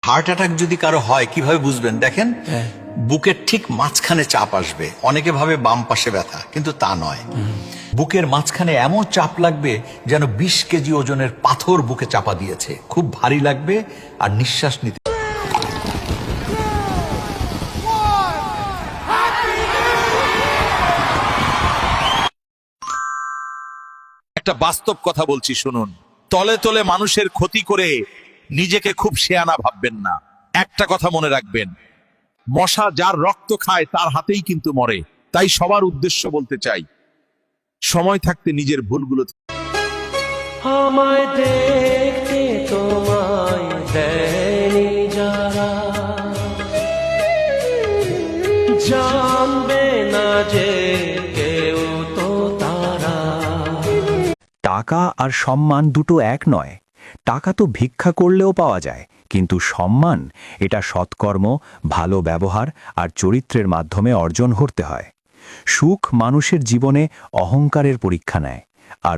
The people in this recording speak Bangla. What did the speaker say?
হার্ট অ্যাটাক যদি কারো হয় কিভাবে বুঝবেন দেখেন, বুকের ঠিক মাঝখানে চাপ আসবে। অনেকে ভাবে বাম পাশে ব্যথা, কিন্তু তা নয়। বুকের মাঝখানে এমন চাপ লাগবে যেন 20 কেজি ওজনের পাথর বুকে চাপা দিয়েছে। খুব ভারী লাগবে আর নিঃশ্বাস নিতে। একটা বাস্তব কথা বলছি শুনুন, তলে তলে মানুষের ক্ষতি করে নিজেকে খুব শেয়ানা ভাববেন না। একটা কথা মনে রাখবেন, মশা যার রক্ত খায় তার হাতেই কিন্তু মরে। তাই সবার উদ্দেশ্য বলতে চাই, সময় থাকতে নিজের ভুলগুলো আমায় দেখতে তোমায় দেয়নি যারা, জানবে না যে কেউ তো তারা। টাকা আর সম্মান দুটো এক নয়। টাকা তো ভিক্ষা করলেও পাওয়া যায়, কিন্তু সম্মান এটা সৎকর্ম, ভালো ব্যবহার আর চরিত্রের মাধ্যমে অর্জন করতে হয়। সুখ মানুষের জীবনে অহংকারের পরীক্ষা নেয়, আর